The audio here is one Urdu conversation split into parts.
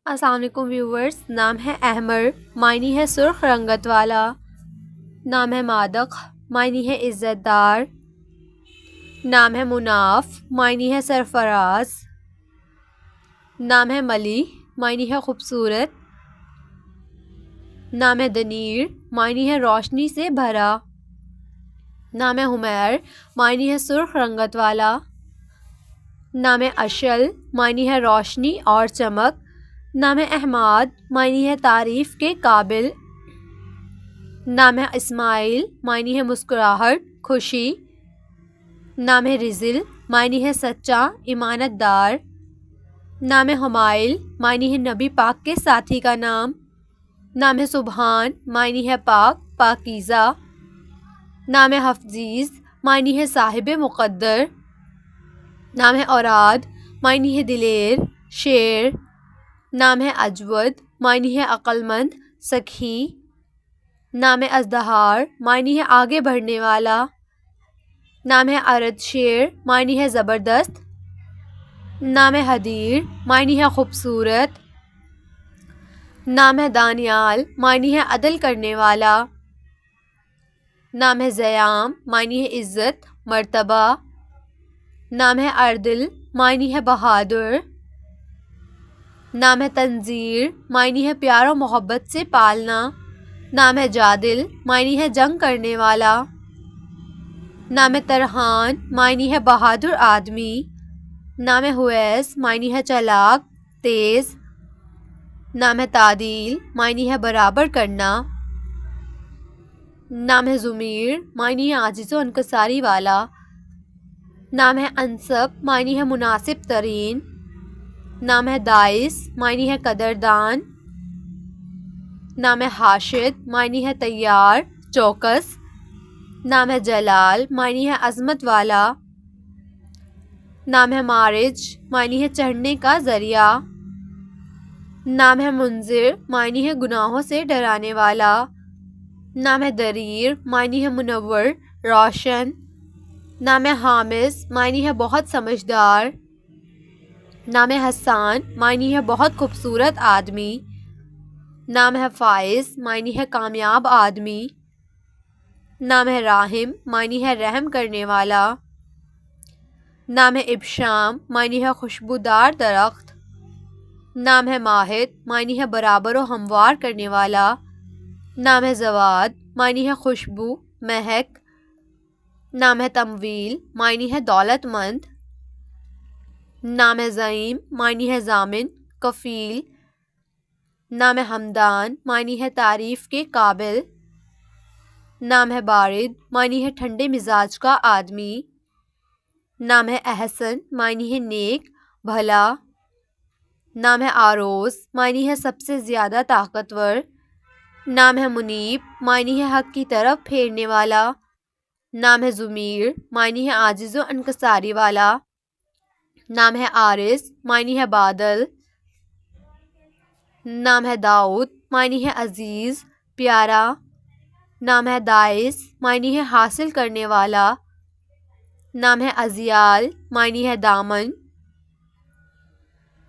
السلام علیکم ویورز. نام ہے احمر، معنی ہے سرخ رنگت والا. نام ہے مادق، معنی ہے عزت دار. نام ہے مناف، معنی ہے سرفراز. نام ہے ملی، معنی ہے خوبصورت. نام ہے دنیر، معنی ہے روشنی سے بھرا. نام ہے حمیر، معنی ہے سرخ رنگت والا. نام ہے اشل، معنی ہے روشنی اور چمک. نام ہے احمد، معنی ہے تعریف کے قابل. نام ہے اسماعیل، معنی ہے مسکراہٹ، خوشی. نام ہے رزل، معنی ہے سچا، امانت دار. نام ہے حمائل، معنی ہے نبی پاک کے ساتھی کا نام. نام ہے سبحان، معنی ہے پاک، پاکیزہ. نام ہے حفظیز، معنی ہے صاحب مقدر. نام ہے اوراد، معنی ہے دلیر، شیر. نام ہے اجود، معنی ہے عقل مند، سخی. نام ہے ازدہار، معنی ہے آگے بڑھنے والا. نام ہے ارد شیر، معنی ہے زبردست. نام ہے حدیر، معنی ہے خوبصورت. نام ہے دانیال، معنی ہے عدل کرنے والا. نام ہے زیام، معنی ہے عزت، مرتبہ. نام ہے اردل، معنی ہے بہادر. نام ہے تنذیر، معنی ہے پیار و محبت سے پالنا. نام ہے جادل، معنی ہے جنگ کرنے والا. نام ہے ترحان، معنی ہے بہادر آدمی. نام ہے ہویس، معنی ہے چالاک، تیز. نام ہے تعدیل، معنی ہے برابر کرنا. نام ہے ضمیر، معنی ہے عاجز و انکساری والا. نام ہے انسب، معنی ہے مناسب ترین. نام ہے دائس، معنی ہے قدردان. نام ہے حاشد، معنی ہے تیار، چوکس. نام ہے جلال، معنی ہے عظمت والا. نام ہے معرج، معنی ہے چڑھنے کا ذریعہ. نام ہے منذر، معنی ہے گناہوں سے ڈرانے والا. نام ہے دریر، معنی ہے منور، روشن. نام ہے حامس، معنی ہے بہت سمجھدار. نام ہے حسان، معنی ہے بہت خوبصورت آدمی. نام ہے فائز، معنی ہے کامیاب آدمی. نام ہے راحم، معنی ہے رحم کرنے والا. نام ہے ابشام، معنی ہے خوشبودار درخت. نام ہے ماہد، معنی ہے برابر و ہموار کرنے والا. نام ہے زواد، معنی ہے خوشبو، مہک. نام ہے تمویل، معنی ہے دولت مند. نام ہے زعیم، معنی ہے ضامن، کفیل. نام ہے ہمدان، معنی ہے تعریف کے قابل. نام ہے بارد، معنی ہے ٹھنڈے مزاج کا آدمی. نام ہے احسن، معنی ہے نیک، بھلا. نام ہے آروز، معنی ہے سب سے زیادہ طاقتور. نام ہے منیب، معنی ہے حق کی طرف پھیرنے والا. نام ہے ضمیر، معنی ہے عاجز و انکساری والا. نام ہے عارض، معنی ہے بادل. نام ہے داؤد، معنی ہے عزیز، پیارا. نام ہے دائس، معنی ہے حاصل کرنے والا. نام ہے ازیال، معنی ہے دامن.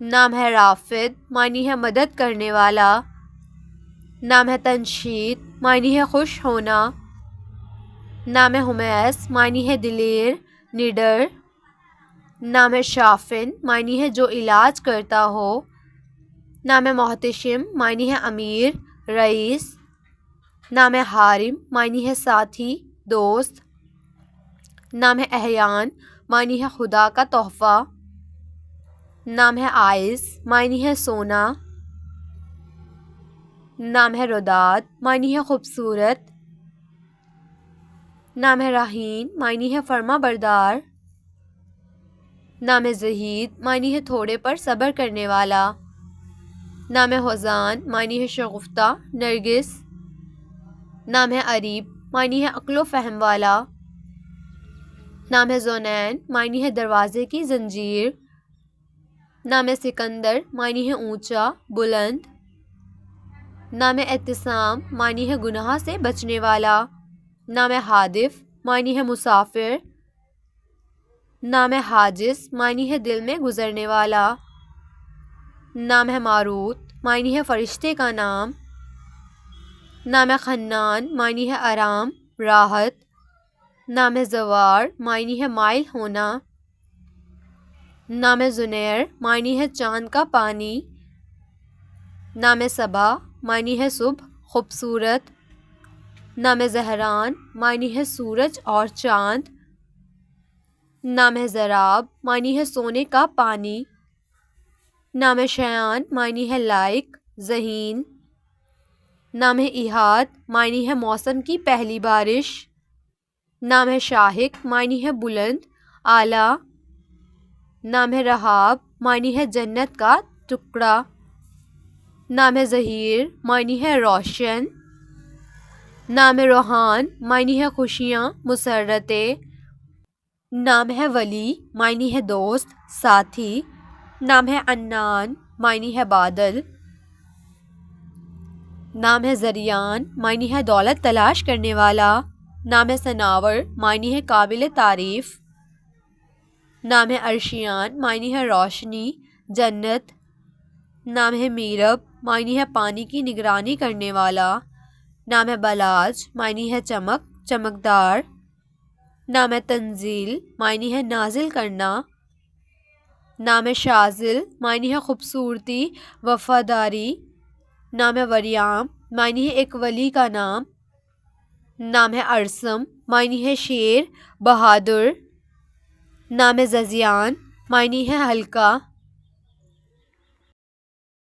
نام ہے رافد، معنی ہے مدد کرنے والا. نام ہے تنشید، معنی ہے خوش ہونا. نام ہے حمیس، معنی ہے دلیر، نڈر. نام ہے شافن، معنی ہے جو علاج کرتا ہو. نام ہے محتشم، معنی ہے امیر، رئیس. نام ہے حارم، معنی ہے ساتھی، دوست. نام ہے احیان، معنی ہے خدا کا تحفہ. نام ہے آئس، معنی ہے سونا. نام ہے رداد، معنی ہے خوبصورت. نام ہے رحیم، معنی ہے فرما بردار. نام ہے زہید، معنی ہے تھوڑے پر صبر کرنے والا. نام ہے حزان، معنی ہے شگفتہ، نرگس. نام ہے عریب، معنی ہے عقل و فہم والا. نام ہے زنین، معنی ہے دروازے کی زنجیر. نام ہے سکندر، معنی ہے اونچا، بلند. نام ہے اعتصام، معنی ہے گناہ سے بچنے والا. نام ہے ہادف، معنی ہے مسافر. نام ہے حاجس، معنی ہے دل میں گزرنے والا. نام ہے ماروت، معنی ہے فرشتے کا نام۔ نام خنان معنی ہے آرام، راحت۔ نام زوار معنی ہے مائل ہونا۔ نام زنیر معنی ہے چاند کا پانی۔ نام صبا معنی ہے صبح، خوبصورت۔ نام زہران معنی ہے سورج اور چاند۔ نام زراب معنی ہے سونے کا پانی۔ نام شیان معنی ہے لائق، ذہین۔ نام احاد معنی ہے موسم کی پہلی بارش۔ نام شاہق معنی ہے بلند، اعلیٰ۔ نام رہاب معنی ہے جنت کا ٹکڑا۔ نام ظہیر معنی ہے روشن۔ نام روحان معنی ہے خوشیاں، مسرتیں۔ نام ہے ولی معنی ہے دوست، ساتھی۔ نام ہے عنان معنی ہے بادل۔ نام ہے زریان معنی ہے دولت تلاش کرنے والا۔ نام سناور معنی ہے قابل تعریف۔ نام عرشیان معنی ہے روشنی، جنت۔ نام ہے میرب معنی ہے پانی کی نگرانی کرنے والا۔ نام بلاج معنی ہے چمک، چمکدار۔ نام تنزیل معنی ہے نازل کرنا۔ نام شازل معنی ہے خوبصورتی، وفاداری۔ نام وریام معنی ہے ایک ولی کا نام۔ نام ارسم معنی ہے شیر، بہادر۔ نام ززیان معنی ہے ہلکا۔